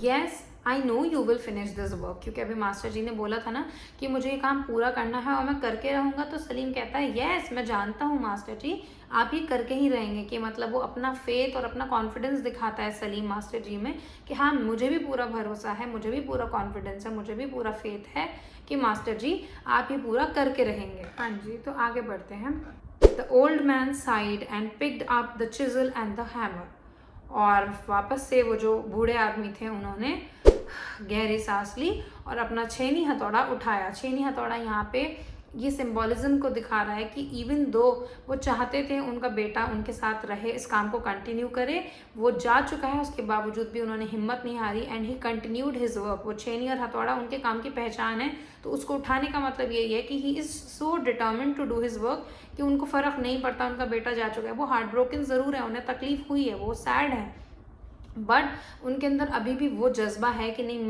Yes I know you will finish this work, क्योंकि अभी master ji ने बोला था ना कि मुझे ये काम पूरा करना है और मैं करके रहूँगा। तो सलीम कहता है येस मैं जानता हूँ मास्टर जी, आप ये करके ही रहेंगे। कि मतलब वो अपना फेथ और अपना कॉन्फिडेंस दिखाता है सलीम मास्टर जी में कि हाँ मुझे भी पूरा भरोसा है, मुझे भी पूरा कॉन्फिडेंस है, मुझे भी पूरा फेथ है कि मास्टर जी आप ये पूरा करके रहेंगे। हाँ जी, तो आगे बढ़ते हैं। The old man side and picked up the chisel and the hammer. और वापस से वो जो बूढ़े आदमी थे उन्होंने गहरी सांस ली और अपना छेनी हथौड़ा उठाया। छेनी हथौड़ा यहाँ पे ये सिंबॉलिज्म को दिखा रहा है कि इवन दो वो चाहते थे उनका बेटा उनके साथ रहे, इस काम को कंटिन्यू करे, वो जा चुका है, उसके बावजूद भी उन्होंने हिम्मत नहीं हारी and he continued his work. वो छेनी और हथौड़ा उनके काम की पहचान है, तो उसको उठाने का मतलब यही है कि he is so determined to do his work कि उनको फ़र्क नहीं पड़ता उनका बेटा जा चुका है। वो हार्ट ब्रोकन ज़रूर है, उन्हें तकलीफ हुई है, वो सैड है, बट उनके अंदर अभी भी वो जज्बा है कि नहीं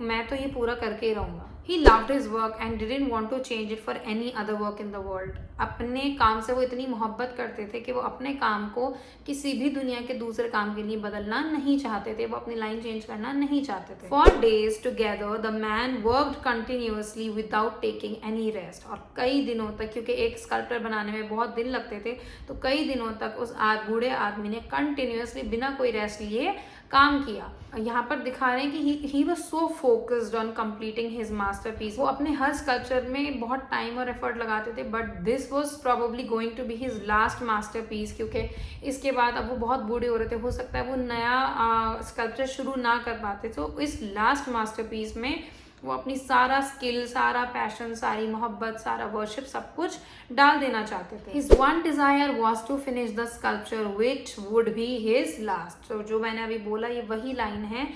मैं तो ये पूरा करके ही रहूँगा। He loved his work and didn't want to change it for any other work in the world. अपने काम से वो इतनी मोहब्बत करते थे कि वो अपने काम को किसी भी दुनिया के दूसरे काम के लिए बदलना नहीं चाहते थे, वो अपनी लाइन चेंज करना नहीं चाहते थे। For days together the man worked continuously without taking any rest. और कई दिनों तक, क्योंकि एक स्कल्पचर बनाने में बहुत दिन लगते थे, तो कई दिनों तक उस बूढ़े आदमी ने कंटिन्यूअसली बिना कोई रेस्ट लिए काम किया। यहाँ पर दिखा रहे हैं कि he was so focused on completing his masterpiece. वो अपने हर स्कल्पचर में बहुत टाइम और एफर्ट लगाते थे, but this was probably going to be his last masterpiece, क्योंकि इसके बाद अब वो बहुत बूढ़े हो रहे थे, हो सकता है वो नया स्कल्पचर शुरू ना कर पाते। तो इस लास्ट मास्टरपीस में वो अपनी सारा स्किल, सारा पैशन, सारी मोहब्बत, सारा वर्शिप सब कुछ डाल देना चाहते थे। His one desire was to finish the sculpture which would be his last. तो जो मैंने अभी बोला ये वही लाइन है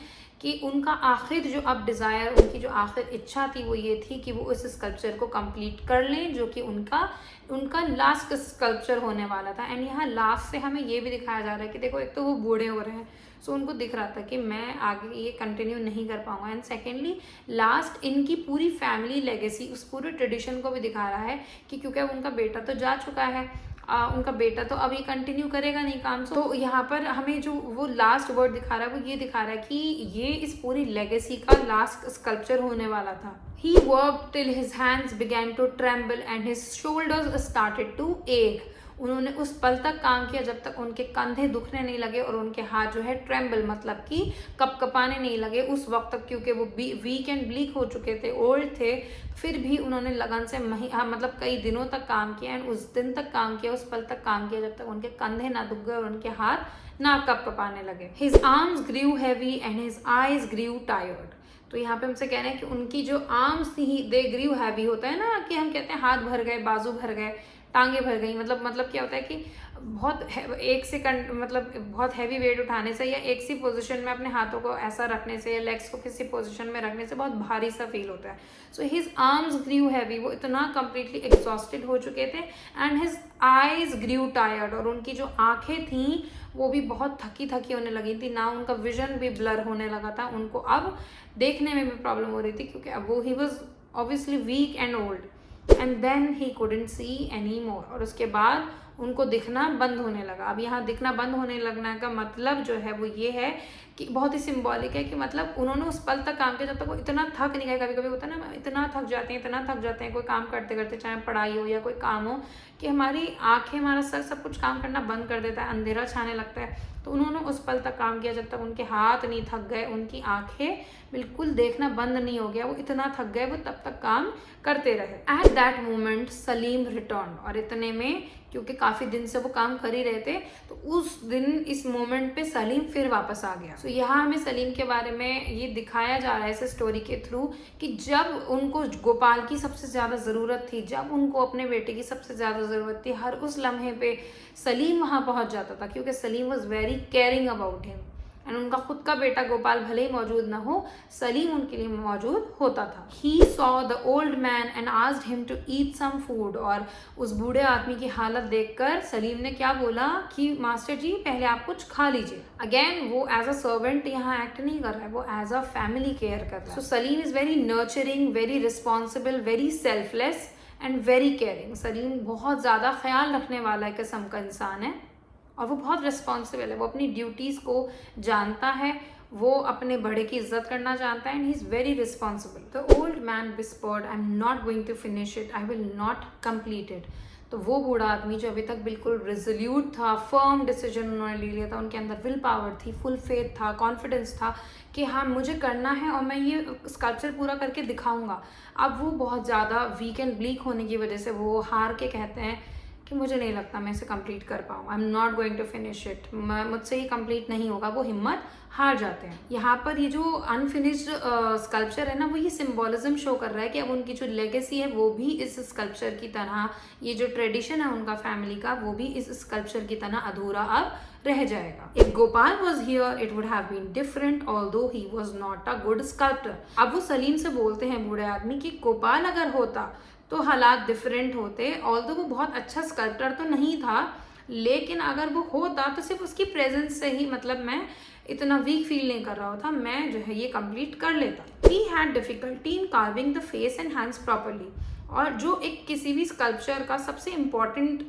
कि उनका आखिर जो अब डिज़ायर, उनकी जो आखिर इच्छा थी वो ये थी कि वो इस स्कल्पचर को कंप्लीट कर लें, जो कि उनका लास्ट स्कल्पचर होने वाला था। एंड यहाँ लास्ट से हमें ये भी दिखाया जा रहा है कि देखो, एक तो वो बूढ़े हो रहे हैं, सो उनको दिख रहा था कि मैं आगे ये कंटिन्यू नहीं कर पाऊंगा, एंड सेकेंडली लास्ट इनकी पूरी फैमिली लेगेसी, उस पूरे ट्रेडिशन को भी दिखा रहा है कि क्योंकि उनका बेटा तो जा चुका है, उनका बेटा तो अब ये कंटिन्यू करेगा नहीं काम। तो यहाँ पर हमें जो वो लास्ट वर्ड दिखा रहा है वो ये दिखा रहा है कि ये इस पूरी लेगेसी का लास्ट स्कल्पचर होने वाला था। He worked till his hands began to tremble and his shoulders started to ache. उन्होंने उस पल तक काम किया जब तक उनके कंधे दुखने नहीं लगे और उनके हाथ जो है ट्रेम्बल मतलब कि कपकपाने नहीं लगे उस वक्त तक, क्योंकि वो वीक एंड ब्लीक हो चुके थे, ओल्ड थे। फिर भी उन्होंने लगन से मतलब कई दिनों तक काम किया एंड उस दिन तक काम किया, उस पल तक काम किया जब तक उनके कंधे ना दुख गए और उनके हाथ ना कपकपाने लगे। His arms grew heavy and his eyes grew tired. तो यहाँ पे हमसे कह रहे हैं कि उनकी जो आर्म्स थी दे ग्रीव हैवी, होता है ना कि हम कहते हैं हाथ भर गए, बाजू भर गए, टांगे भर गई। मतलब क्या होता है कि बहुत एक से मतलब बहुत हैवी वेट उठाने से या एक सी पोजीशन में अपने हाथों को ऐसा रखने से या लेग्स को किसी पोजीशन में रखने से बहुत भारी सा फील होता है। So his arms grew heavy, वो इतना कंप्लीटली एग्जॉस्टेड हो चुके थे, and his eyes grew tired, और उनकी जो आंखें थी वो भी बहुत थकी थकी होने लगी थी, ना उनका विजन भी ब्लर होने लगा था, उनको अब देखने में भी प्रॉब्लम हो रही थी क्योंकि अब वो he was obviously weak and old. And then he couldn't see any more, और उसके बाद उनको दिखना बंद होने लगा। अब यहाँ दिखना बंद होने लगने का मतलब जो है वो ये है कि बहुत ही सिंबॉलिक है कि मतलब उन्होंने उस पल तक काम किया जब तक वो इतना थक नहीं गए। कभी कभी होता है ना, इतना थक जाते हैं कोई काम करते करते, चाहे पढ़ाई हो या कोई काम हो, कि हमारी आंखें, हमारा सर सब कुछ काम करना बंद कर देता है, अंधेरा छाने लगता है। तो उन्होंने उस पल तक काम किया जब तक उनके हाथ नहीं थक गए, उनकी आंखें बिल्कुल देखना बंद नहीं हो गया, वो इतना थक गए वो तब तक काम करते रहे। At that moment Salim return, और इतने में क्योंकि काफ़ी दिन से वो काम कर ही रहे थे तो उस दिन इस मोमेंट पे सलीम फिर वापस आ गया। तो यहाँ हमें सलीम के बारे में ये दिखाया जा रहा है इस स्टोरी के थ्रू कि जब उनको गोपाल की सबसे ज़्यादा ज़रूरत थी, जब उनको अपने बेटे की सबसे ज़्यादा ज़रूरत थी, हर उस लम्हे पे सलीम वहाँ पहुँच जाता था, क्योंकि Salim was very caring about him. And उनका खुद का बेटा गोपाल भले ही मौजूद ना हो, सलीम उनके लिए मौजूद होता था। He saw the old man and asked him to eat some food, और उस बूढ़े आदमी की हालत देखकर सलीम ने क्या बोला कि मास्टर जी पहले आप कुछ खा लीजिए। अगेन वो एज अ सर्वेंट यहाँ एक्ट नहीं कर रहा है, वो एज अ फैमिली केयर कर रहा है। So Salim is very nurturing, very responsible, very selfless and very caring. Salim बहुत ज़्यादा ख्याल रखने वाला किस्म का इंसान है और वो बहुत रिस्पॉन्सिबल है, वो अपनी ड्यूटीज़ को जानता है वो अपने बड़े की इज्जत करना जानता है, and he is very responsible. The old man whispered, I am not going to finish it, I will not complete it. तो वो बूढ़ा आदमी जो अभी तक बिल्कुल रिजोल्यूट था, फर्म डिसीजन उन्होंने ले लिया था, उनके अंदर विल पावर थी, फुल फेथ था, कॉन्फिडेंस था कि हाँ मुझे करना है और मैं ये स्कल्पचर पूरा करके दिखाऊंगा। अब वो बहुत ज़्यादा वीक एंड ब्लीक होने की वजह से वो हार के कहते हैं कि मुझे नहीं लगता मैं इसे कंप्लीट कर पाऊँ, I am not going to finish it, मुझसे ये कंप्लीट नहीं होगा। वो हिम्मत हार जाते हैं। यहाँ पर ये जो अनफिनिश्ड स्कल्पचर है ना, वो ये सिंबोलिज्म शो कर रहा है कि अब उनकी जो लेगेसी है वो भी इस स्कल्पचर की तरह, ये जो ट्रेडिशन है उनका फैमिली का, वो भी इस स्कल्पचर की तरह अधूरा अब रह जाएगा। If Gopal was here it would have been different although he was not a good sculptor. अब वो सलीम से बोलते हैं बूढ़े आदमी कि गोपाल अगर होता तो हालात डिफरेंट होते, ऑल्दो वो बहुत अच्छा स्कल्पटर तो नहीं था, लेकिन अगर वो होता तो सिर्फ उसकी प्रेजेंस से ही, मतलब मैं इतना वीक फील नहीं कर रहा था, मैं जो है ये कंप्लीट कर लेता। He had difficulty in carving the face and hands properly. और जो एक किसी भी स्कल्पचर का सबसे इम्पॉर्टेंट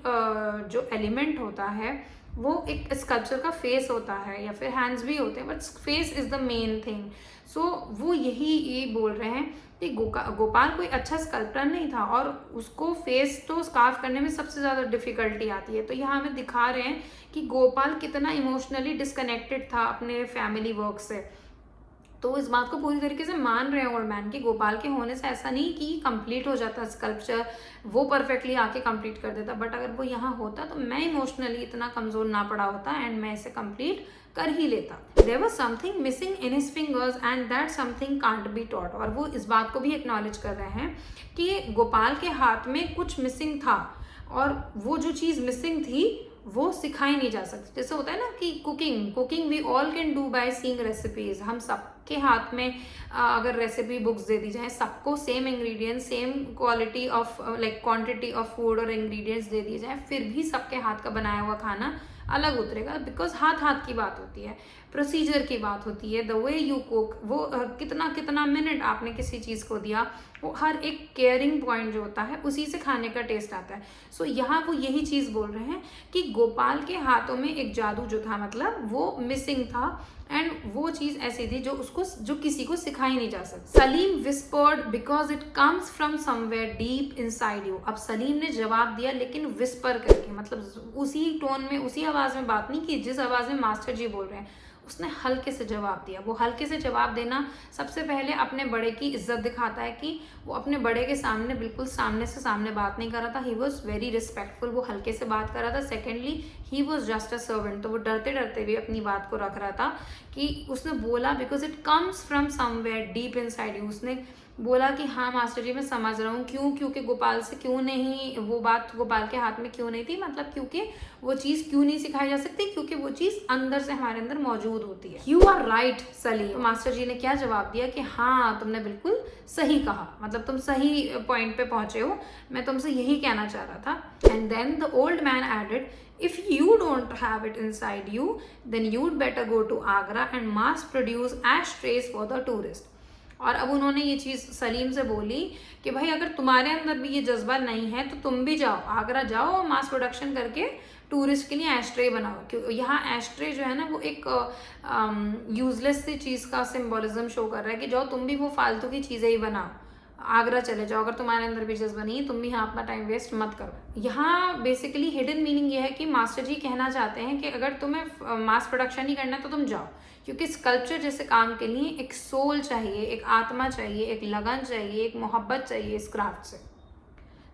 जो एलिमेंट होता है वो एक स्कल्पचर का फेस होता है या फिर हैंड्स भी होते हैं, but face is the main thing. So वो ये बोल रहे हैं कि गोपाल कोई अच्छा स्कल्पटर नहीं था और उसको फेस तो स्कार्फ करने में सबसे ज़्यादा डिफिकल्टी आती है। तो यहाँ हमें दिखा रहे हैं कि गोपाल कितना इमोशनली डिस्कनेक्टेड था अपने फैमिली वर्क से। तो इस बात को पूरी तरीके से मान रहे हैं ओल्ड मैन कि गोपाल के होने से ऐसा नहीं कि कंप्लीट हो जाता स्कल्पचर, वो परफेक्टली आके कंप्लीट कर देता, बट अगर वो यहाँ होता तो मैं इमोशनली इतना कमज़ोर ना पड़ा होता एंड मैं इसे कंप्लीट कर ही लेता। There was something missing in his fingers and that something can't be taught. और वो इस बात को भी एक्नॉलेज कर रहे हैं कि गोपाल के हाथ में कुछ मिसिंग था और वो जो चीज़ मिसिंग थी वो सिखाई नहीं जा सकती। जैसे होता है ना कि cooking we all can do by seeing recipes. हम सबके हाथ में अगर रेसिपी बुक्स दे दी जाए, सबको same ingredients, same quality of like quantity of food और इंग्रेडिएंट्स दे दिए जाए, फिर भी सबके हाथ का बनाया हुआ खाना अलग उतरेगा, बिकॉज हाथ की बात होती है, प्रोसीजर की बात होती है, द वे यू कुक, वो कितना मिनट आपने किसी चीज़ को दिया, वो हर एक केयरिंग पॉइंट जो होता है उसी से खाने का टेस्ट आता है। सो यहाँ वो यही चीज़ बोल रहे हैं कि गोपाल के हाथों में एक जादू जो था, मतलब वो मिसिंग था एंड वो चीज़ ऐसी थी जो किसी को सिखाई नहीं जा सकती। Salim whispered because it comes from somewhere deep inside you. अब सलीम ने जवाब दिया लेकिन विस्पर करके, मतलब उसी टोन में, उसी आवाज़ में बात नहीं की जिस आवाज़ में मास्टर जी बोल रहे हैं, उसने हल्के से जवाब दिया। वो हल्के से जवाब देना सबसे पहले अपने बड़े की इज्जत दिखाता है कि वो अपने बड़े के सामने बिल्कुल सामने से सामने बात नहीं कर रहा था, ही वॉज वेरी रिस्पेक्टफुल, वो हल्के से बात कर रहा था। Secondly he was just a servant, तो वो डरते डरते भी अपनी बात को रख रहा था कि उसने बोला because it comes from somewhere deep inside you. उसने बोला कि हाँ मास्टर जी मैं समझ रहा हूँ, क्योंकि गोपाल से क्यों नहीं, वो बात गोपाल के हाथ में क्यों नहीं थी, मतलब क्योंकि वो चीज़ क्यों नहीं सिखाई जा सकती, क्योंकि वो चीज़ अंदर से हमारे अंदर मौजूद होती है। You are right Salim. तो मास्टर जी ने क्या जवाब दिया कि हाँ तुमने बिल्कुल सही कहा, मतलब तुम सही पॉइंट पे पहुंचे हो, मैं तुमसे यही कहना चाह रहा था। And then the old man added, if you don't have it inside you then you'd better go to Agra and mass produce ashtrays for the tourist। और अब उन्होंने ये चीज़ सलीम से बोली कि भाई अगर तुम्हारे अंदर भी ये जज्बा नहीं है तो तुम भी जाओ, आगरा जाओ और मास प्रोडक्शन करके टूरिस्ट के लिए एस्ट्रे बनाओ। क्योंकि यहाँ एस्ट्रे जो है ना वो एक यूजलेस सी चीज़ का सिंबोलिज्म शो कर रहा है कि जाओ तुम भी वो फालतू की चीज़ें ही बनाओ, आगरा चले जाओ, अगर तुम्हारे अंदर भी जज्बा नहीं है तुम भी यहाँ अपना टाइम वेस्ट मत करो। यहाँ बेसिकली हिडन मीनिंग ये है कि मास्टर जी कहना चाहते हैं कि अगर तुम्हें मास प्रोडक्शन ही करना है तो तुम जाओ, क्योंकि स्कल्पचर जैसे काम के लिए एक सोल चाहिए, एक आत्मा चाहिए, एक लगन चाहिए, एक मोहब्बत चाहिए इस क्राफ्ट से।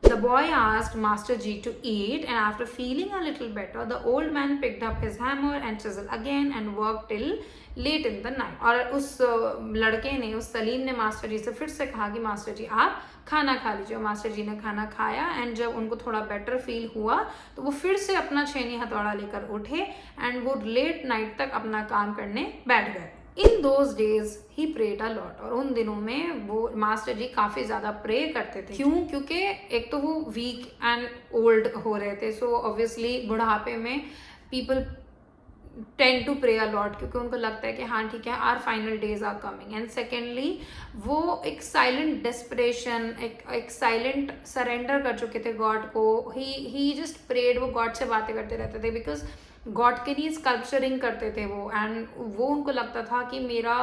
The boy asked Master G to eat, and after feeling a little better, the old man picked up his hammer and chisel again and worked till late in the night। और उस लड़के ने, उस सलीम ने master जी से फिर से कहा कि मास्टर जी आप खाना खा लीजिए। मास्टर जी ने खाना खाया एंड जब उनको थोड़ा बेटर फील हुआ तो वो फिर से अपना छेनी हथौड़ा लेकर उठे एंड वो लेट नाइट तक अपना काम करने बैठ गए। In those days he prayed a lot. और उन दिनों में वो मास्टर जी काफ़ी ज़्यादा प्रे करते थे। क्यों? क्योंकि एक तो वो वीक एंड ओल्ड हो रहे थे, सो ऑब्वियसली बुढ़ापे में people tend to pray a lot, क्योंकि उनको लगता है कि हाँ ठीक है our final days are coming. And secondly वो एक साइलेंट डेस्परेशन, एक साइलेंट सरेंडर कर चुके थे गॉड को। ही जस्ट प्रेड, वो गॉड से बातें करते रहते थे, बिकॉज गॉड के लिए स्कल्पचरिंग करते थे वो, एंड वो उनको लगता था कि मेरा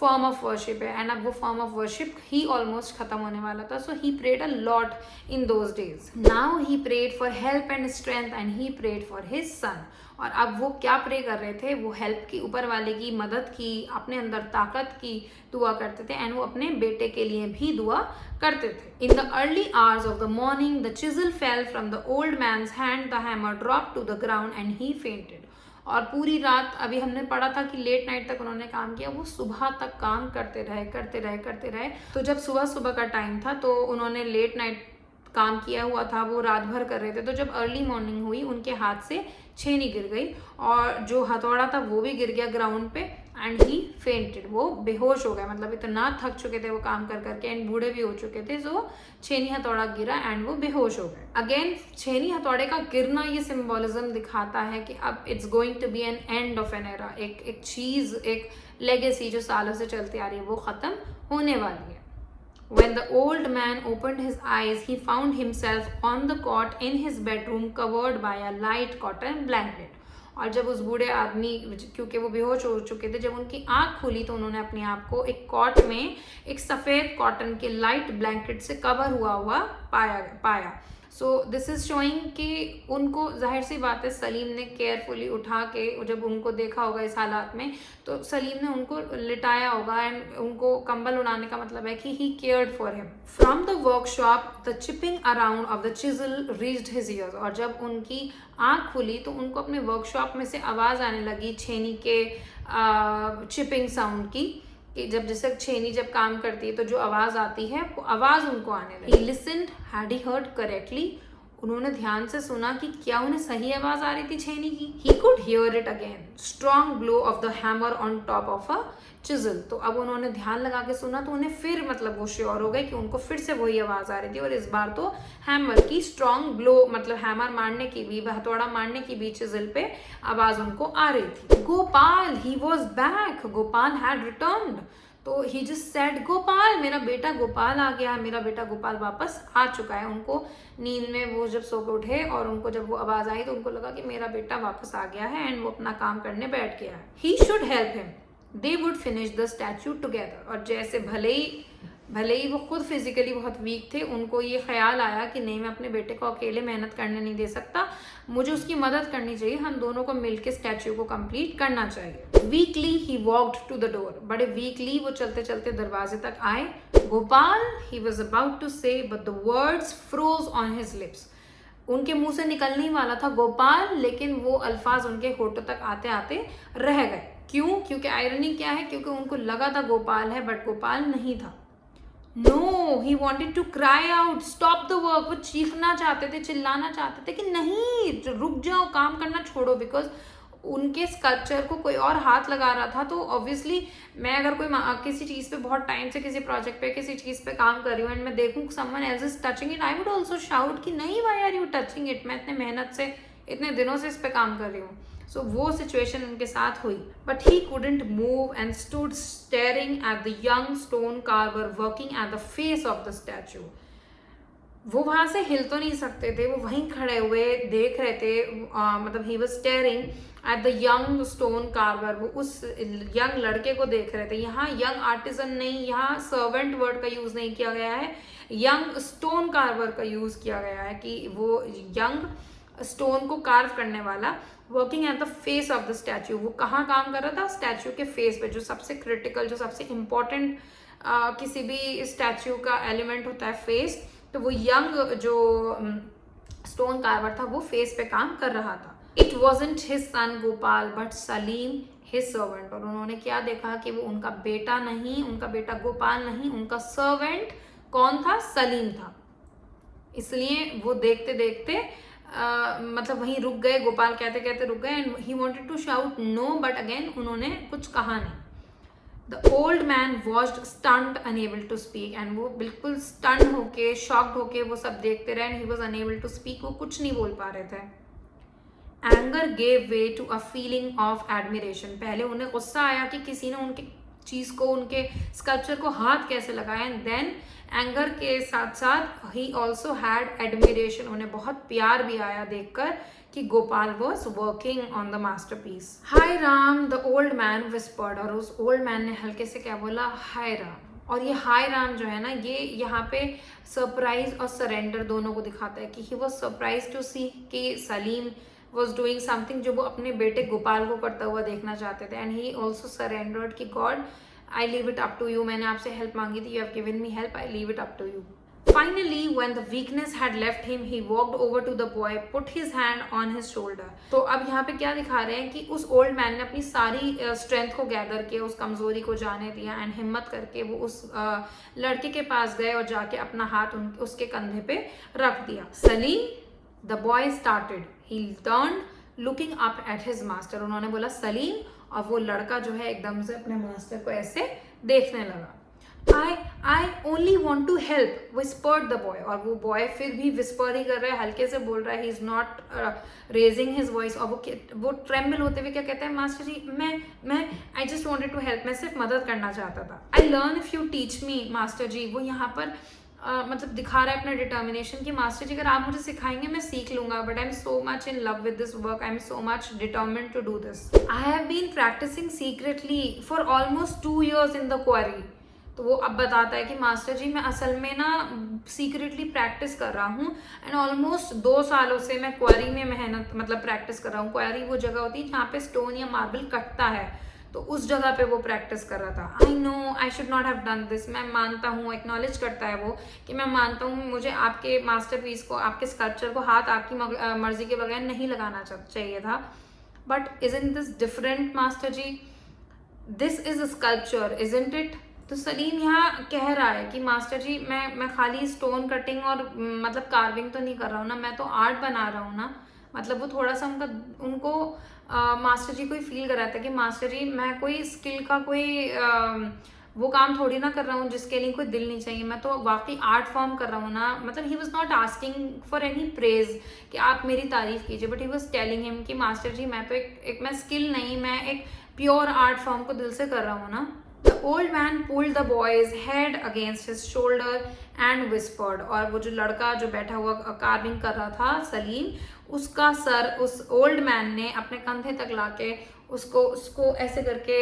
फॉर्म ऑफ वर्शिप है, एंड अब वो फॉर्म ऑफ वर्शिप ही ऑलमोस्ट खत्म होने वाला था. So he prayed a lot in those days. Now he prayed for help and strength and he prayed for his son. और अब वो क्या प्रे कर रहे थे, वो हेल्प की, ऊपर वाले की मदद की, अपने अंदर ताकत की दुआ करते थे, एंड वो अपने बेटे के लिए भी दुआ करते थे. In the early hours of the morning the chisel fell from the old man's hand, the hammer drop to the ground and he fainted. और पूरी रात, अभी हमने पढ़ा था कि लेट नाइट तक उन्होंने काम किया, वो सुबह तक काम करते रहे. तो जब सुबह का टाइम था तो उन्होंने लेट नाइट काम किया हुआ था, वो रात भर कर रहे थे. तो जब अर्ली मॉर्निंग हुई उनके हाथ से छेनी गिर गई और जो हथौड़ा था वो भी गिर गया ग्राउंड पे, एंड ही फेंटेड. वो बेहोश हो गए, मतलब इतना थक चुके थे वो काम कर करके, एंड बूढ़े भी हो चुके थे. सो छेनी हथौड़ा गिरा एंड वो बेहोश हो गए. अगेन छेनी हथौड़े का गिरना ये सिंबोलिज्म दिखाता है कि अब it's going to be an end of an era. एक चीज, एक लेगेसी जो सालों से चलती आ रही है वो खत्म होने वाली है. When the old man opened his eyes, he found himself on the cot in his bedroom covered by a light cotton blanket. और जब उस बूढ़े आदमी, क्योंकि वो बेहोश हो चुके थे, जब उनकी आंख खुली तो उन्होंने अपने आप को एक कॉट में एक सफ़ेद कॉटन के लाइट ब्लैंकेट से कवर हुआ पाया. सो दिस इज शोइंग कि उनको, जाहिर सी बात है, सलीम ने केयरफुली उठा के, जब उनको देखा होगा इस हालात में, तो सलीम ने उनको लिटाया होगा, एंड उनको कंबल उड़ाने का मतलब है कि he cared for him. From the workshop the chipping around of the chisel reached his ears. और जब उनकी आँख खुली तो उनको अपने वर्कशॉप में से आवाज़ आने लगी छेनी के चिपिंग साउंड की, कि जैसे छेनी जब काम करती है तो जो आवाज़ आती है वो आवाज़ उनको आने लगी. He listened, had he heard correctly? उन्होंने ध्यान से सुना कि क्या उन्हें सही आवाज़ आ रही थी छेनी की. He could hear it again. Strong blow of the hammer on top of a chisel. तो अब उन्होंने ध्यान लगा के सुना तो उन्हें फिर, मतलब वो श्योर हो गए कि उनको फिर से वही आवाज़ आ रही थी, और इस बार तो हैमर की स्ट्रॉन्ग ब्लो, मतलब हैमर मारने की भी, हथौड़ा मारने की भी चिजल पे आवाज़ उनको आ रही थी. Gopal, he was back. Gopal had returned. तो ही जस्ट सेड गोपाल, मेरा बेटा गोपाल आ गया, मेरा बेटा गोपाल वापस आ चुका है. उनको नींद में वो जब सो के उठे और उनको जब वो आवाज़ आई तो उनको लगा कि मेरा बेटा वापस आ गया है, एंड वो अपना काम करने बैठ गया है. He should help him, they would finish the statue together. और जैसे भले ही वो खुद फिजिकली बहुत वीक थे, उनको ये ख्याल आया कि नहीं, मैं अपने बेटे को अकेले मेहनत करने नहीं दे सकता, मुझे उसकी मदद करनी चाहिए, हम दोनों को मिलकर स्टैच्यू को कंप्लीट करना चाहिए. Weakly he walked to the door. बड़े वीकली वो चलते चलते दरवाजे तक आए. Gopal, he was about to say, but the words froze on his lips. उनके मुंह से निकलने ही वाला था गोपाल, लेकिन वो अल्फाज उनके होठों तक आते आते रह गए. क्यों? क्योंकि आयरनी क्या है, क्योंकि उनको लगा था गोपाल है, बट गोपाल नहीं था. No, he wanted to cry out, stop the work. वो चीखना चाहते थे, चिल्लाना चाहते थे कि नहीं, रुक जाओ, काम करना छोड़ो. बिकॉज उनके स्कल्पचर को कोई और हाथ लगा रहा था. तो ऑब्वियसली मैं अगर कोई किसी चीज़ पे बहुत टाइम से, किसी प्रोजेक्ट पे, किसी चीज़ पे काम कर रही हूँ, एंड मैं देखूँ someone else is touching it, I would also shout कि नहीं, why are you touching it, मैं इतने मेहनत से, इतने दिनों से इस पे काम कर रही हूँ. सो वो सिचुएशन उनके साथ हुई. But he couldn't move and stood staring at the young stone Carver working at the face of the statue. वो वहाँ से हिल तो नहीं सकते थे, वो वहीं खड़े हुए देख रहे थे. मतलब he was staring at the young stone Carver. वो उस यंग लड़के को देख रहे थे. यहाँ यंग आर्टिजन नहीं, यहाँ सर्वेंट वर्ड का यूज़ नहीं किया गया है, यंग स्टोन कार्वर का यूज़ किया गया है, कि वो यंग स्टोन को कार्व करने वाला. Working at the face of the statue. वो कहाँ काम कर रहा था? स्टैचू के फेस पे, जो सबसे क्रिटिकल, जो सबसे इम्पोर्टेंट किसी भी स्टैचू का एलिमेंट होता है, फेस. तो वो यंग जो स्टोन कार्वर था वो फेस पे काम कर रहा था. It wasn't his son Gopal but Salim his servant. और उन्होंने क्या देखा कि वो उनका बेटा नहीं, उनका बेटा गोपाल नहीं, उनका सर्वेंट कौन था? सलीम था. इसलिए वो देखते देखते मतलब वहीं रुक गए. गोपाल कहते कहते रुक गए. And he wanted to shout no, but again उन्होंने कुछ कहा नहीं. The old man watched stunned unable to speak. And वो बिल्कुल स्टन होके, शॉक्ड होके वो सब देखते रहे. And he was unable to speak. वो कुछ नहीं बोल पा रहे थे. Anger gave way to a feeling of admiration. पहले उन्हें गुस्सा आया कि किसी ने उनके चीज को, उनके स्कल्पचर को हाथ कैसे लगाया। एंड देन एंगर के साथ साथ ही ऑल्सो हैड एडमिरेशन, उन्हें बहुत प्यार भी आया देखकर कि Gopal was working on the masterpiece. Hi Ram, the old man whispered, और उस ओल्ड मैन ने हल्के से क्या बोला, हाय राम। और ये हाय राम जो है ना, ये यहाँ पे सरप्राइज और सरेंडर दोनों को दिखाता है कि ही वॉज सरप्राइज टू सी कि सलीम वॉज डूइंग समथिंग जो वो अपने बेटे गोपाल को करता हुआ देखना चाहते थे। एंड ही ऑल्सो सरेंडर्ड कि God I leave it up to you, मैंने आपसे हेल्प मांगी थी, you have given me help, I leave it up to you. Finally, when the weakness had left him, he walked over to the boy, put his hand on his shoulder. तो अब यहाँ पे क्या दिखा रहे हैं कि उस ओल्ड मैन ने अपनी सारी स्ट्रेंथ को गैदर किया, उस कमजोरी को जाने दिया एंड हिम्मत करके वो उस लड़के के पास गए और जाके अपना हाथ उसके कंधे पे रख दिया। Salim, the boy started, he turned looking up at his master, उन्होंने बोला सलीम, और वो लड़का जो है एकदम से अपने मास्टर को ऐसे देखने लगा। I only want to help, whispered the boy, और वो बॉय फिर भी विस्पर ही कर रहा है, हल्के से बोल रहा है, he is not raising his voice, और वो ट्रेम्बल होते हुए क्या कहता है, मास्टर जी मैं I just wanted to help, मैं सिर्फ मदद करना चाहता था। I learn if you teach me, master ji, वो यहाँ पर मतलब दिखा रहा है अपना डिटर्मिनेशन कि मास्टर जी अगर आप मुझे सिखाएंगे मैं सीख लूंगा, but I am so much in love with this work, I am so much determined to do this. I have been practicing secretly for almost 2 years in the quarry. तो वो अब बताता है कि मास्टर जी मैं असल में ना सीक्रेटली प्रैक्टिस कर रहा हूँ एंड ऑलमोस्ट 2 सालों से मैं क्वारी में मेहनत मतलब प्रैक्टिस कर रहा हूँ। क्वारी वो जगह होती है जहाँ पे स्टोन या मार्बल कटता है, तो उस जगह पे वो प्रैक्टिस कर रहा था। I know I should not have done this, मैं मानता हूँ, एक्नॉलेज करता है वो कि मैं मानता हूँ मुझे आपके मास्टरपीस को, आपके स्कल्पचर को हाथ आपकी मर्जी के बगैर नहीं लगाना चाहिए था, but isn't this different master ji, this is a sculpture isn't it. तो सलीम यहाँ कह रहा है कि मास्टर जी मैं खाली स्टोन कटिंग और मतलब कार्विंग तो नहीं कर रहा हूँ ना, मैं तो आर्ट बना रहा हूँ ना। मतलब वो थोड़ा सा उनको मास्टर जी को ही फील कर रहा था कि मास्टर जी मैं कोई स्किल का कोई वो काम थोड़ी ना कर रहा हूँ जिसके लिए कोई दिल नहीं चाहिए, मैं तो वाकई आर्ट फॉर्म कर रहा हूँ ना। मतलब ही was not asking for any praise कि आप मेरी तारीफ कीजिए, but he was telling him कि मास्टर जी मैं तो एक मैं स्किल नहीं, मैं एक प्योर आर्ट फॉर्म को दिल से कर रहा हूँ ना। The old man pulled the boy's head against his shoulder and whispered, और वो जो लड़का जो बैठा हुआ कार्विंग कर रहा था सलीम, उसका सर उस ओल्ड मैन ने अपने कंधे तक लाके उसको ऐसे करके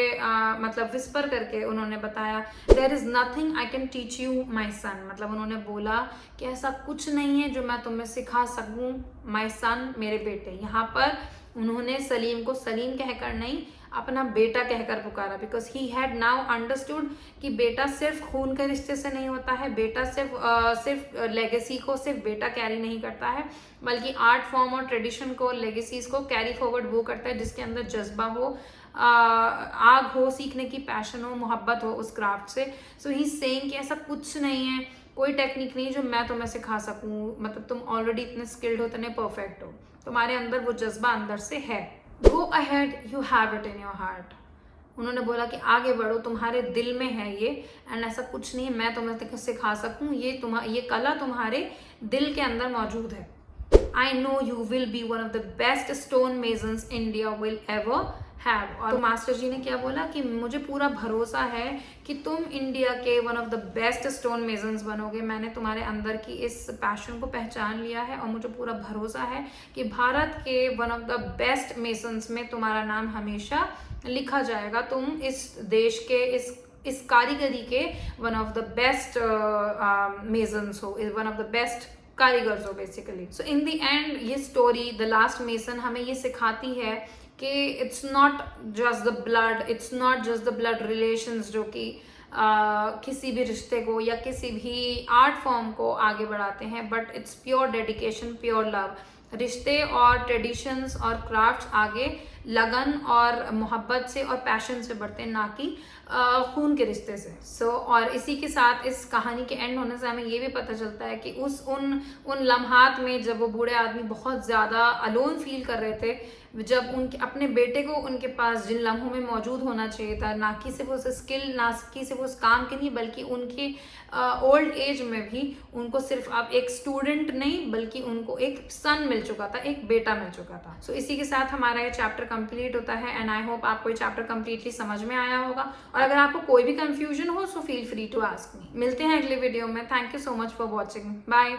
मतलब विस्पर करके उन्होंने बताया, there is nothing I can teach you my son. मतलब उन्होंने बोला कि ऐसा कुछ नहीं है जो मैं तुम्हें सिखा सकूं, माई सन, मेरे बेटे। यहाँ पर उन्होंने सलीम को सलीम कहकर नहीं अपना बेटा कहकर पुकारा, because he had now understood कि बेटा सिर्फ खून के रिश्ते से नहीं होता है, बेटा सिर्फ लेगेसी को सिर्फ बेटा कैरी नहीं करता है, बल्कि आर्ट फॉर्म और ट्रेडिशन को, लेगेसीज को कैरी फॉरवर्ड वो करता है जिसके अंदर जज्बा हो, आग हो, सीखने की पैशन हो, मोहब्बत हो उस क्राफ्ट से। सो ही सेइंग कि ऐसा कुछ नहीं है, कोई टेक्निक नहीं जो मैं तुम्हें सिखा सकूं, मतलब तुम ऑलरेडी इतने स्किल्ड हो, इतने परफेक्ट हो, तुम्हारे अंदर वो जज्बा अंदर से है। Go ahead, you have it in your heart. उन्होंने बोला कि आगे बढ़ो, तुम्हारे दिल में है ये, एंड ऐसा कुछ नहीं मैं तुम्हें सिखा सकूं, ये कला तुम्हारे दिल के अंदर मौजूद है। I know you will be one of the best stone masons India will ever have. और मास्टर जी ने क्या बोला कि मुझे पूरा भरोसा है कि तुम इंडिया के one of the best stone masons बनोगे। मैंने तुम्हारे अंदर की इस पैशन को पहचान लिया है और मुझे पूरा भरोसा है कि भारत के one of the best masons में तुम्हारा नाम हमेशा लिखा जाएगा। तुम इस देश के इस कारीगरी के वन ऑफ द बेस्ट मेजन्स हो, वन ऑफ द बेस्ट कारीगर्स हो basically. So in the end ये स्टोरी द लास्ट मेसन हमें ये सिखाती है कि it's not just the blood, it's not just the blood relations जो कि किसी भी रिश्ते को या किसी भी आर्ट फॉर्म को आगे बढ़ाते हैं, but it's pure dedication, pure love. रिश्ते और ट्रेडिशंस और क्राफ्ट्स आगे लगन और मोहब्बत से और पैशन से बढ़ते हैं, ना कि खून के रिश्ते से। और इसी के साथ इस कहानी के एंड होने से हमें ये भी पता चलता है कि उन लम्हात में जब वो बूढ़े आदमी बहुत ज़्यादा अलोन फील कर रहे थे, जब उनके अपने बेटे को उनके पास जिन लम्हों में मौजूद होना चाहिए था, ना कि सिर्फ उस स्किल, ना कि सिर्फ उस काम के नहीं, बल्कि उनके ओल्ड एज में भी उनको सिर्फ अब एक स्टूडेंट नहीं बल्कि उनको एक सन मिल मिल चुका था, एक बेटा मिल चुका था। सो इसी के साथ हमारा ये चैप्टर कंप्लीट होता है एंड आई होप आपको ये चैप्टर कंप्लीटली समझ में आया होगा। और अगर आपको कोई भी कंफ्यूजन हो so feel free to ask me. मिलते हैं अगले वीडियो में। Thank you so much for watching. Bye.